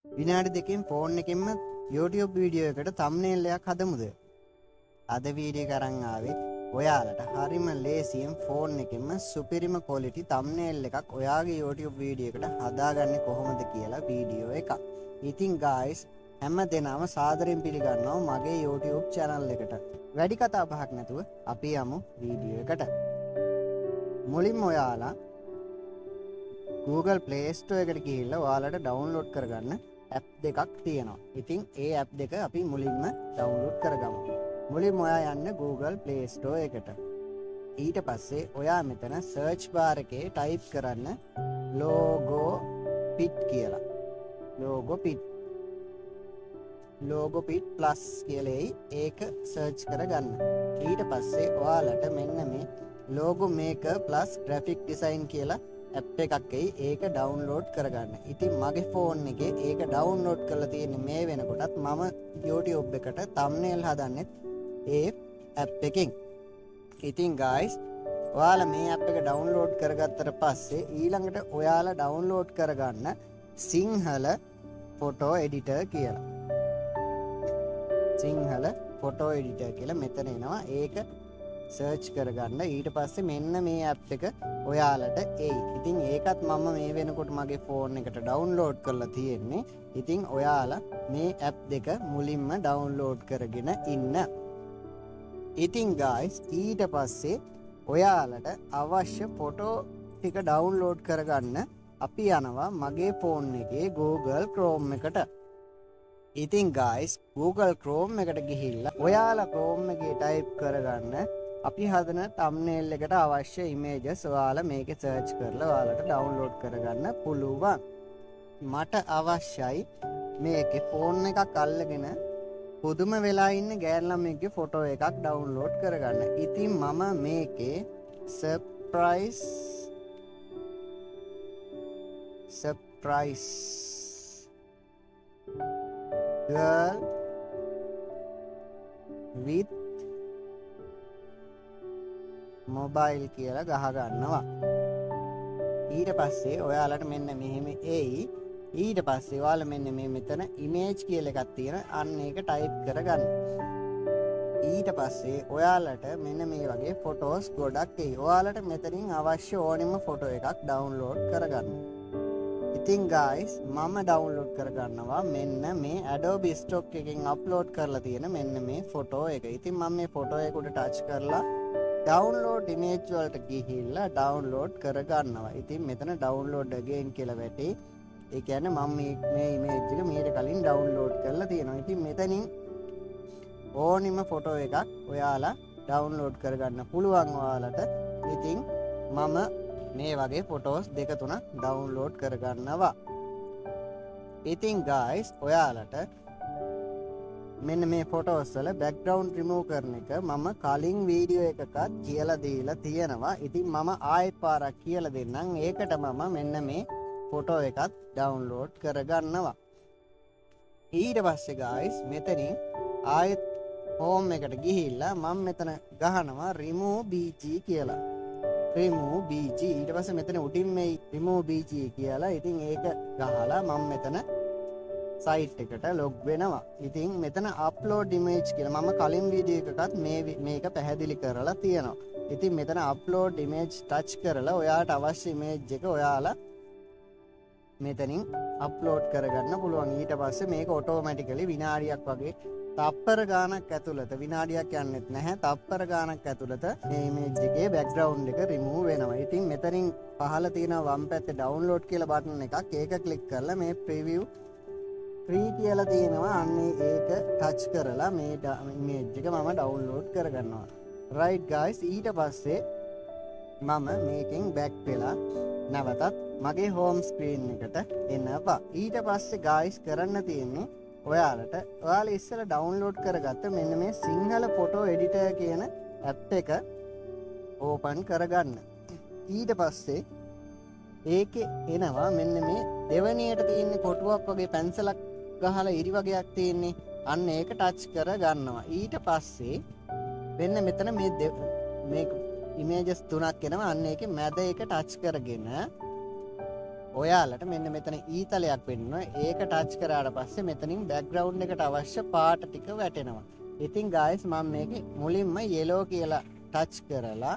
විනාඩි දෙකකින් phone එකෙන්ම YouTube video එකට thumbnail එකක් හදමුද? අද වීඩියෝ එක අරන් ආවේ ඔයාලට හරිම ලේසියෙන් ෆෝන් එකෙන්ම සුපිරිම quality thumbnail එකක් ඔයාගේ YouTube වීඩියෝ එකට හදාගන්නේ කොහොමද කියලා වීඩියෝ එකක්. ඉතින් guys හැම දෙනාම සාදරයෙන් පිළිගන්නවා මගේ YouTube channel එකට. වැඩි කතා බහක් නැතුව අපි යමු වීඩියෝ එකට. මුලින්ම ඔයාලා Google Play Store එකට ගිහිල්ලා ඔයාලට download කරගන්න app දෙකක් තියෙනවා. ඉතින් ඒ app දෙක අපි මුලින්ම download කරගමු. මුලින්ම ඔයා යන්න Google Play Store එකට. ඊට පස්සේ ඔයා මෙතන search bar එකේ type කරන්න Logopit කියලා. Logopit plus කියලා ඒක search කරගන්න. ඊට පස්සේ ඔයාලට මෙන්න මේ logo maker plus graphic design කියලා app එකක් ඒක download කරගන්න. ඉතින් මගේ phone එකේ ඒක download කරලා තියෙන්නේ මේ වෙනකොටත් මම YouTube එකට thumbnail හදන්නෙත් ඒ app එකෙන්. ඉතින් guys ඔයාලා මේ app එක download කරගත්තට පස්සේ ඊළඟට ඔයාලා download කරගන්න සිංහල photo editor කියලා. සිංහල photo editor කියලා මෙතන එනවා. ඒක search කරගන්න. ඊට පස්සේ මෙන්න මේ app එක ඔයාලට එයි. ඉතින් ඒකත් මම මේ වෙනකොට මගේ phone එකට download කරලා තියෙන්නේ. ඉතින් ඔයාලා මේ app දෙක මුලින්ම download කරගෙන ඉන්න. ඉතින් guys ඊට පස්සේ ඔයාලට අවශ්‍ය photo ටික download කරගන්න අපි යනවා මගේ phone එකේ Google Chrome එකට. ඉතින් guys Google Chrome එකට ගිහිල්ලා ඔයාලා Chrome එකේ type කරගන්න අපි හදන thumbnail එකට අවශ්‍ය images ඔයාලා මේකේ search කරලා ඔයාලට download කරගන්න පුළුවන්. මට අවශ්‍යයි මේකේ phone එකක් අල්ලගෙන පුදුම වෙලා ඉන්න ගෑනු ළමයෙක්ගේ photo එකක් download කරගන්න. ඉතින් මම මේකේ surprise girl with mobile කියලා ගහ ගන්නවා. ඊට පස්සේ ඔයාලට මෙන්න මෙහෙම එයි. ඊට පස්සේ ඔයාලා මෙන්න මේ මෙතන image කියලා එකක් තියෙන අන්න ඒක type කරගන්න. ඊට පස්සේ ඔයාලට මෙන්න මේ වගේ photos ගොඩක් එයි. ඔයාලට මෙතනින් අවශ්‍ය ඕනෙම photo එකක් download කරගන්න. ඉතින් guys මම download කරගන්නවා මෙන්න මේ Adobe Stock එකෙන් upload කරලා තියෙන මෙන්න මේ photo එක. ඉතින් මම මේ photo එක උඩ touch කරලා download image වලට ගිහිල්ලා download කරගන්නවා. ඉතින් මෙතන download again කියලා වැටේ. ඒ කියන්නේ මම මේ image එක මීට කලින් download කරලා තියෙනවා. ඉතින් මෙතනින් ඕනිම photo එකක් ඔයාලා download කරගන්න පුළුවන් ඔයාලට. ඉතින් මම මේ වගේ photos දෙක තුනක් download කරගන්නවා. ඉතින් guys ඔයාලට මෙන්න මේ photos වල background remove කරන එක මම කලින් වීඩියෝ එකකත් කියලා දීලා තියෙනවා. ඉතින් මම ආයෙත් පාරක් කියලා දෙන්නම්. ඒකට මම මෙන්න මේ photo එකත් download කරගන්නවා. ඊට පස්සේ guys මෙතනින් ආයෙත් home එකට ගිහිල්ලා මම මෙතන ගහනවා remove bg කියලා. remove bg ඊට පස්සේ මෙතන උඩින් මේ remove bg කියලා. ඉතින් ඒක ගහලා මම මෙතන site එකට log වෙනවා. ඉතින් මෙතන upload image කියලා මම කලින් වීඩියෝ එකකත් මේක පැහැදිලි කරලා තියෙනවා. ඉතින් මෙතන upload image touch කරලා ඔයාලට අවශ්‍ය image එක ඔයාලා මෙතනින් අප්ලෝඩ් කරගන්න පුළුවන්. ඊට පස්සේ මේක ඔටෝමැටිකලි විනාඩියක් වගේ තප්පර ගානක් ඇතුළත විනාඩියක් යන්නෙත් නැහැ තප්පර ගානක් ඇතුළත මේ ඉමේජ් එකේ බෑග්ග්‍රවුන්ඩ් එක රිමූව් වෙනවා. ඉතින් මෙතනින් පහළ තියෙන වම් පැත්තේ ඩවුන්ලෝඩ් කියලා බටන් එකක් ඒක ක්ලික් කරලා මේ ප්‍රිවිව් ෆ්‍රී කියලා තියෙනවා. අන්න ඒක ටච් කරලා මේ ඉමේජ් එක මම ඩවුන්ලෝඩ් කරගන්නවා. right guys ඊට පස්සේ මම මේකෙන් බෑක් වෙලා නැවතත් මගේ හෝම් ස්ක්‍රීන් එකට එනවා. ඊට පස්සේ guys කරන්න තියෙන්නේ ඔයාලා ඉස්සෙල්ලා ඩවුන්ලෝඩ් කරගත්ත මෙන්න මේ සිංහල ෆොටෝ එඩිටර් කියන ඇප් එක ඕපන් කරගන්න. ඊට පස්සේ ඒකේ එනවා මෙන්න මේ දෙවැනියට තියෙන කොටුවක් වගේ පැන්සලක් ගහලා ඉරි වගේක් තියෙන්නේ. අන්න ඒක ටච් කරගන්නවා. ඊට පස්සේ වෙන්න මෙතන මේ ඉමේජස් තුනක් එනවා. අන්න ඒකේ මැද එක ටච් කරගෙන ඔයාලට මෙන්න මෙතන ඊතලයක් පෙන්වනවා. ඒක ටච් කරාට පස්සේ මෙතනින් බෑග්ග්‍රවුන්ඩ් එකට අවශ්‍ය පාට ටික වැටෙනවා. ඉතින් guys මම මේකේ මුලින්ම yellow කියලා ටච් කරලා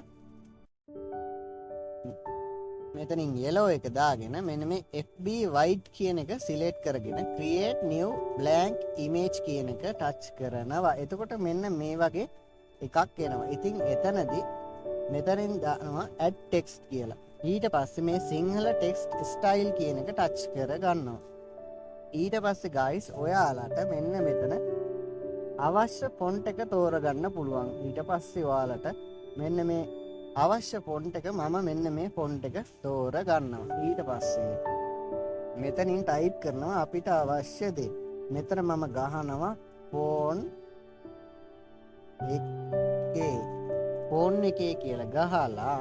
මෙතනින් yellow එක දාගෙන මෙන්න මේ FB white කියන එක සිලෙක්ට් කරගෙන create new blank image කියන එක ටච් කරනවා. එතකොට මෙන්න මේ වගේ එකක් එනවා. ඉතින් එතනදී මෙතනින් දානවා add text කියලා. ඊට පස්සේ මේ සිංහල ටෙක්ස්ට් ස්ටයිල් කියන එක ටච් කර ගන්නවා. ඊට පස්සේ guys ඔයාලට මෙන්න මෙතන අවශ්‍ය ෆොන්ට් එක තෝරගන්න පුළුවන්. ඊට පස්සේ ඔයාලට මෙන්න මේ අවශ්‍ය ෆොන්ට් එක මම මෙන්න මේ ෆොන්ට් එක තෝර ගන්නවා. ඊට පස්සේ මෙතනින් ටයිප් කරනවා අපිට අවශ්‍ය දේ. මෙතන මම ගහනවා ෆෝන් එකේ කියලා ගහලා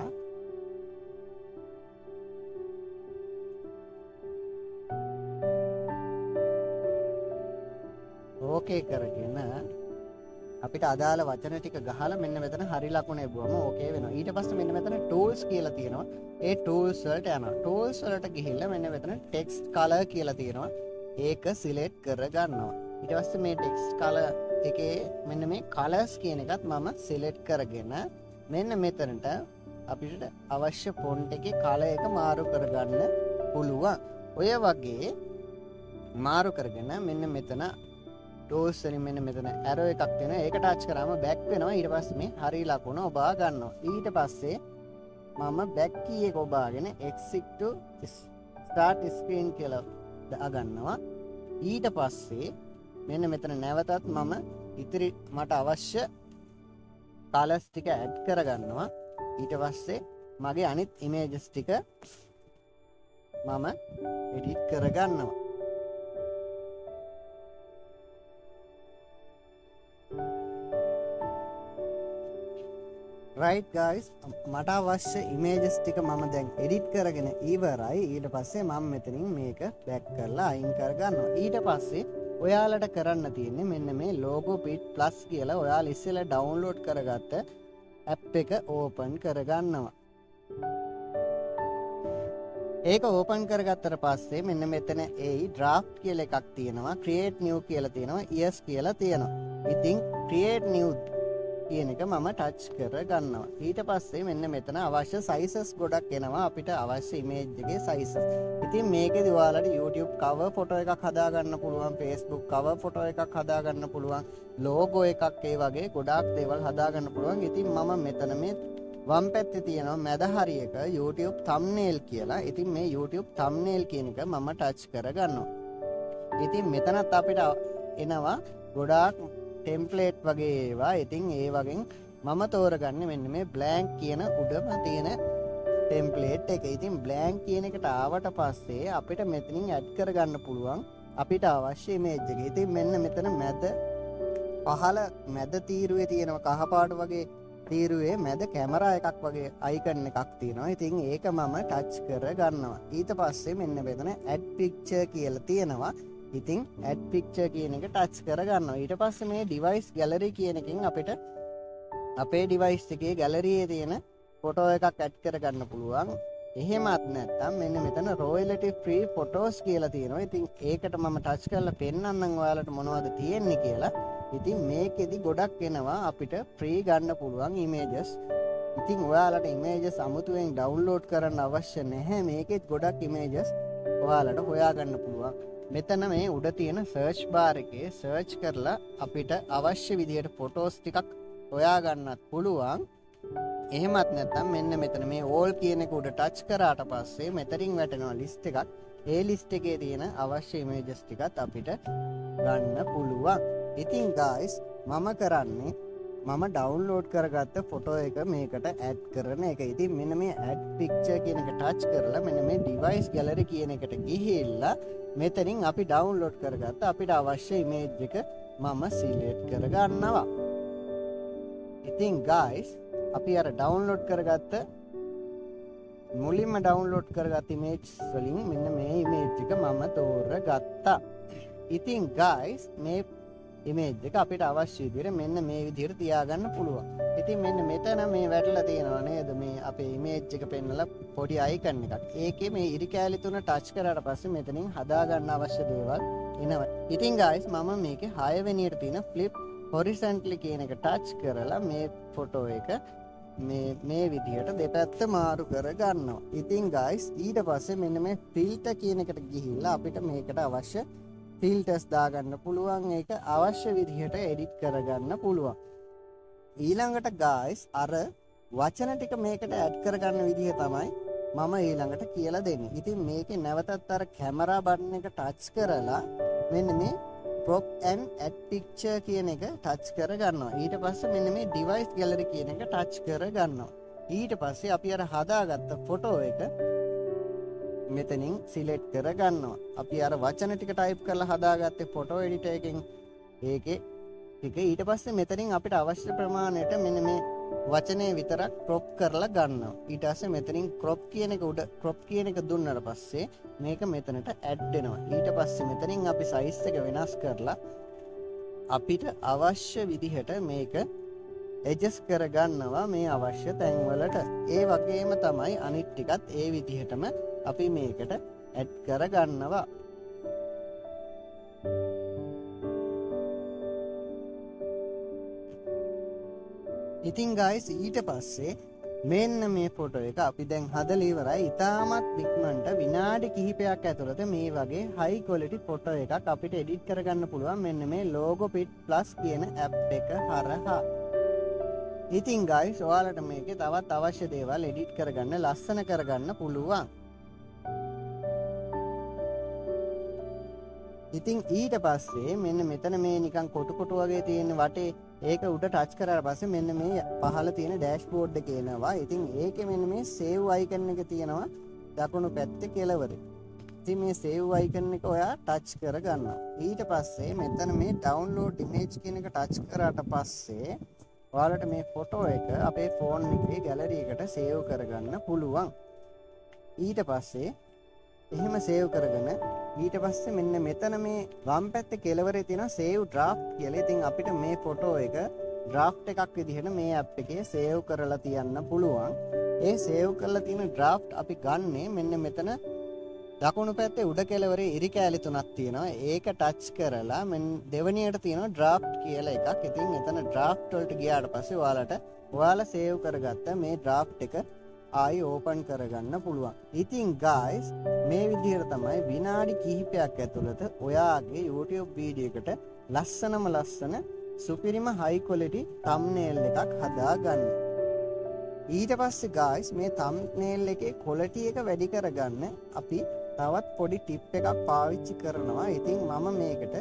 ඕකේ කරගෙන අපිට අදාළ වචන ටික ගහලා මෙන්න මෙතන හරි ලකුණ එබුවම ඕකේ වෙනවා. ඊට පස්සේ මෙන්න මෙතන tools කියලා තියෙනවා. ඒ tools වලට යනවා. tools වලට ගිහිල්ලා මෙන්න මෙතන text color කියලා තියෙනවා. ඒක select කර ගන්නවා. ඊට පස්සේ මේ text color එකේ මෙන්න මේ colors කියන එකත් මම select කරගෙන මෙන්න මෙතනට අපිට අවශ්‍ය font එකේ color එක මාරු කරගන්න පුළුවන්. ඔය වගේ මාරු කරගෙන මෙන්න මෙතන tools වලින් මෙන්න මෙතන arrow එකක් තියෙනවා. ඒක ටච් කරාම back වෙනවා. ඊට පස්සේ මේ හරි ලකුණ ඔබා ගන්නවා. ඊට පස්සේ මම back key එක ඔබාගෙන exit to start screen කියලා දා ගන්නවා. ඊට පස්සේ මෙන්න මෙතන නැවතත් මම ඉතිරි මට අවශ්‍ය colors ටික add කරගන්නවා. ඊට පස්සේ මගේ අනිත් images ටික මම edit කරගන්නවා. right guys මට අවශ්‍ය images ටික මම දැන් edit කරගෙන ඉවරයි. ඊට පස්සේ මම මෙතනින් මේක back කරලා අයින් කරගන්නවා. ඊට පස්සේ ඔයාලට කරන්න තියෙන්නේ මෙන්න මේ logo pit plus කියලා ඔයාලා ඉස්සෙල්ලා download කරගත්ත app එක open කරගන්නවා. ඒක open කරගත්තට පස්සේ මෙන්න මෙතන draft කියලා එකක් තියෙනවා. create new කියලා තියෙනවා. yes කියලා තියෙනවා. ඉතින් create new කියන එක මම ටච් කර ගන්නවා. ඊට පස්සේ මෙන්න මෙතන අවශ්‍ය sizes ගොඩක් එනවා අපිට අවශ්‍ය image එකේ sizes. ඉතින් මේකෙදි ඔයාලට YouTube cover photo එකක් හදා ගන්න පුළුවන්, Facebook cover photo එකක් හදා ගන්න පුළුවන්, logo එකක් ඒ වගේ ගොඩාක් දේවල් හදා ගන්න පුළුවන්. ඉතින් මම මෙතන මේ වම් පැත්තේ තියෙනවා මැද හරියක YouTube thumbnail කියලා. ඉතින් මේ YouTube thumbnail කියන එක මම ටච් කර ගන්නවා. ඉතින් මෙතනත් අපිට එනවා ගොඩාක් ටෙම්ප්ලේට් වගේ ඒවා. ඉතින් ඒ වගේ මම තෝරගන්නේ මෙන්න මේ blank කියන උඩම තියෙන ටෙම්ප්ලේට් එක. ඉතින් blank කියන එකට ආවට පස්සේ අපිට මෙතනින් ඇඩ් කරගන්න පුළුවන් අපිට අවශ්‍ය image එක. ඉතින් මෙන්න මෙතන මැද පහළ මැද තීරුවේ තියෙනවා කහපාට වගේ තීරුවේ මැද කැමරා එකක් වගේ icon එකක් තියෙනවා. ඉතින් ඒක මම ටච් කර ගන්නවා. ඊට පස්සේ මෙන්න මෙතන add picture කියලා තියෙනවා. ඉතින් add picture කියන එක ටච් කර ගන්නවා. ඊට පස්සේ මේ device gallery කියන එකෙන් අපිට අපේ device එකේ gallery එකේ තියෙන photo එකක් add කර ගන්න පුළුවන්. එහෙමත් නැත්නම් මෙන්න මෙතන royalty free photos කියලා තියෙනවා. ඉතින් ඒකට මම ටච් කරලා පෙන්නන්නම් ඔයාලට මොනවද තියෙන්නේ කියලා. ඉතින් මේකෙදි ගොඩක් එනවා අපිට free ගන්න පුළුවන් images. ඉතින් ඔයාලට images අමුතුවෙන් download කරන්න අවශ්‍ය නැහැ. මේකෙත් ගොඩක් images ඔයාලට හොයාගන්න පුළුවන්. මෙතන මේ උඩ තියෙන search bar එකේ search කරලා අපිට අවශ්‍ය විදිහට photos ටිකක් හොයාගන්නත් පුළුවන්. එහෙමත් නැත්නම් මෙන්න මෙතන මේ all කියන එක උඩ touch කරාට පස්සේ මෙතනින් වැටෙනවා list එකක්. ඒ list එකේ තියෙන අවශ්‍ය images ටිකත් අපිට ගන්න පුළුවන්. ඉතින් guys මම කරන්නේ මම download කරගත්ත photo එක මේකට add කරන එක. ඉතින් මෙන්න මේ add picture කියන එක touch කරලා මෙන්න මේ device gallery කියන එකට ගිහිල්ලා මෙතනින් අපි download කරගත්ත අපිට අවශ්‍ය image එක මම select කරගන්නවා. ඉතින් guys අපි අර download කරගත්ත මුලින්ම download කරගත්ත image වලින් මෙන්න මේ image එක මම තෝරගත්තා. ඉතින් guys මේ ඉමේජ් එක අපිට අවශ්‍ය විදිහට මෙන්න මේ විදිහට තියාගන්න පුළුවන්. ඉතින් මෙන්න මෙතන මේ වැටලා තියෙනවා නේද මේ අපේ ඉමේජ් එක පෙන්නලා පොඩි අයිකන් එකක්. ඒකේ මේ ඉරි කැලි තුන ටච් කරාට පස්සේ මෙතනින් හදාගන්න අවශ්‍ය දේවල් එනවා. ඉතින් guys මම මේකේ 6 වෙනියට තියෙන flip horizontally කියන එක ටච් කරලා මේ ෆොටෝ එක මේ විදිහට දෙපැත්ත මාරු කර ගන්නවා. ඉතින් guys ඊට පස්සේ මෙන්න මේ filter කියන එකට ගිහිල්ලා අපිට මේකට අවශ්‍ය filters දාගන්න පුළුවන්. ඒක අවශ්‍ය විදිහට edit කරගන්න පුළුවන්. ඊළඟට guys අර වචන ටික මේකට add කරගන්න විදිහ තමයි මම ඊළඟට කියලා දෙන්නේ. ඉතින් මේකේ නැවතත් අර කැමරා බටන් එක ටච් කරලා මෙන්න මේ crop and add picture කියන එක ටච් කර ගන්නවා. ඊට පස්සේ මෙන්න මේ device gallery කියන එක ටච් කර ගන්නවා. ඊට පස්සේ අපි අර හදාගත්ත ෆොටෝ එක මෙතනින් සිලෙක්ට් කර ගන්නවා. අපි අර වචන ටික ටයිප් කරලා හදාගත්තේ ෆොටෝ එඩිටර් එකෙන්. ඒකේ ටික ඊට පස්සේ මෙතනින් අපිට අවශ්‍ය ප්‍රමාණයට මෙන්න මේ වචනේ විතරක් crop කරලා ගන්නවා. ඊට පස්සේ මෙතනින් crop කියන එක උඩ crop කියන එක දුන්නාට පස්සේ මේක මෙතනට add වෙනවා. ඊට පස්සේ මෙතනින් අපි size එක වෙනස් කරලා අපිට අවශ්‍ය විදිහට මේක adjust කර ගන්නවා මේ අවශ්‍ය තැන් වලට. ඒ වගේම තමයි අනිත් ටිකත් ඒ විදිහටම අපි මේකට add කර ගන්නවා. ඉතින් guys ඊට පස්සේ මෙන්න මේ ෆොටෝ එක අපි දැන් හදලා ඉවරයි. ඉතාමත් ඉක්මනට විනාඩි කිහිපයක් ඇතුළත මේ වගේ high quality ෆොටෝ එකක් අපිට edit කරගන්න පුළුවන් මෙන්න මේ Logopit Plus කියන app එක හරහා. ඉතින් guys ඔයාලට මේකේ තවත් අවශ්‍ය දේවල් edit කරගන්න ලස්සන කරගන්න පුළුවන්. ඉතින් ඊට පස්සේ මෙන්න මෙතන මේ නිකන් කොටු කොටු වගේ තියෙන වටේ ඒක උඩ ටච් කරාට පස්සේ මෙන්න මේ පහළ තියෙන ඩෑෂ්බෝඩ් එක එනවා. ඉතින් ඒකේ මෙන්න මේ save icon එක තියෙනවා දකුණු පැත්තේ කෙළවරේ. ඉතින් මේ save icon එක ඔයා ටච් කර ගන්නවා. ඊට පස්සේ මෙතන මේ download image කියන එක ටච් කරාට පස්සේ ඔයාලට මේ ෆොටෝ එක අපේ ෆෝන් එකේ ගැලරි එකට save කරගන්න පුළුවන්. ඊට පස්සේ එහෙම save කරගෙන ඊට පස්සේ මෙන්න මෙතන මේ වම් පැත්තේ කෙළවරේ තියෙන save draft කියලා. ඉතින් අපිට මේ ෆොටෝ එක draft එකක් විදිහට මේ app එකේ save කරලා තියන්න පුළුවන්. ඒ save කරලා තියෙන draft අපි ගන්නේ මෙන්න මෙතන දකුණු පැත්තේ උඩ කෙළවරේ ඉරි කැලි තුනක් තියෙනවා. ඒක ටච් කරලා මෙන්න දෙවෙනියට තියෙනවා draft කියලා එකක්. ඉතින් එතන draft වලට ගියාට පස්සේ ඔයාලා save කරගත්ත මේ draft එක ආයි ඕපන් කරගන්න පුළුවන්. ඉතින් guys මේ විදිහට තමයි විනාඩි කිහිපයක් ඇතුළත ඔයාගේ YouTube වීඩියෝ එකට ලස්සන සුපිරිම high quality thumbnail එකක් හදාගන්න. ඊට පස්සේ guys මේ thumbnail එකේ quality එක වැඩි කරගන්න අපි තවත් පොඩි tip එකක් පාවිච්චි කරනවා. ඉතින් මම මේකට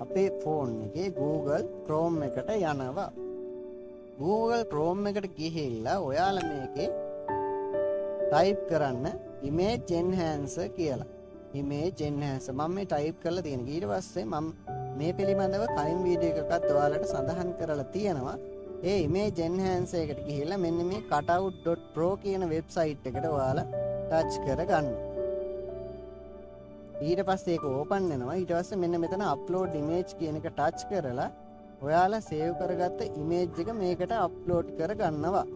අපේ ෆෝන් එකේ Google Chrome එකට යනවා. Google Chrome එකට ගිහිල්ලා ඔයාලා මේකේ ටයිප් කරන්න image enhancer කියලා. image enhancer මම මේ ටයිප් කරලා තියෙන. ඊට පස්සේ මම මේ පිළිබඳව කලින් වීඩියෝ එකකත් ඔයාලට සඳහන් කරලා තියෙනවා. ඒ image enhancer එකට ගිහිල්ලා මෙන්න මේ cutout.pro කියන වෙබ්සයිට් එකට ඔයාලා ටච් කරගන්න. ඊට පස්සේ ඒක ඕපන් වෙනවා. ඊට පස්සේ මෙන්න මෙතන upload image කියන එක ටච් කරලා ඔයාලා සේව් කරගත්ත image එක මේකට අප්ලෝඩ් කරගන්නවා.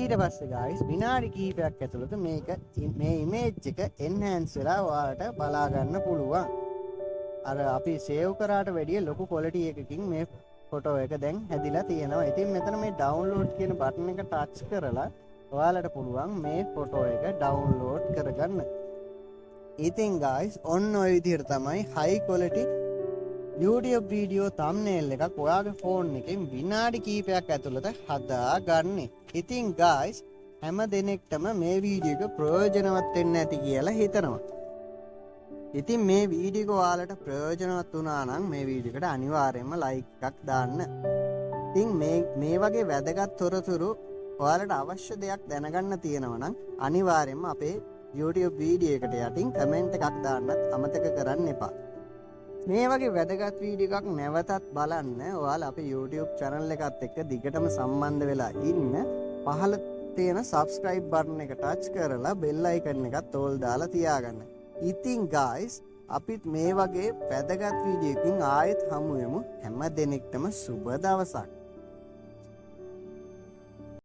ඊට පස්සේ guys විනාඩි කිහිපයක් ඇතුළත මේ image එක enhance වෙලා ඔයාලට බලා ගන්න පුළුවන්. අර අපි save කරාට වැඩිය ලොකු quality එකකින් මේ ෆොටෝ එක දැන් හැදිලා තියෙනවා. ඉතින් මෙතන මේ download කියන බටන් එක ටච් කරලා ඔයාලට පුළුවන් මේ ෆොටෝ එක download කරගන්න. ඉතින් guys ඔන්න ඔය විදිහට තමයි high quality YouTube video thumbnail එකක් ඔයාගේ ෆෝන් එකෙන් විනාඩි කිහිපයක් ඇතුළත හදාගන්නේ. ඉතින් guys හැම දෙනෙක්ටම මේ වීඩියෝ එක ප්‍රයෝජනවත් වෙන්න ඇති කියලා හිතනවා. ඉතින් මේ වීඩියෝ එක ඔයාලට ප්‍රයෝජනවත් වුණා නම් මේ වීඩියෝ එකට අනිවාර්යයෙන්ම like එකක් දාන්න. ඉතින් මේ වගේ වැදගත් තොරතුරු ඔයාලට අවශ්‍ය දෙයක් දැනගන්න තියෙනවා නම් අනිවාර්යයෙන්ම අපේ YouTube වීඩියෝ එකට යටින් comment එකක් දාන්නත් අමතක කරන්න එපා. මේ වගේ වැදගත් වීඩියෝ එකක් නැවතත් බලන්න ඔයාලා අපේ YouTube channel එකත් එක්ක දිගටම සම්බන්ධ වෙලා ඉන්න. පහළ තියෙන subscribe button එක touch කරලා bell icon එකත් all දාලා තියාගන්න. ඉතින් guys අපිත් මේ වගේ වැදගත් වීඩියෝ එකකින් ආයෙත් හමු වෙමු. හැම දිනෙකටම සුබ දවසක්.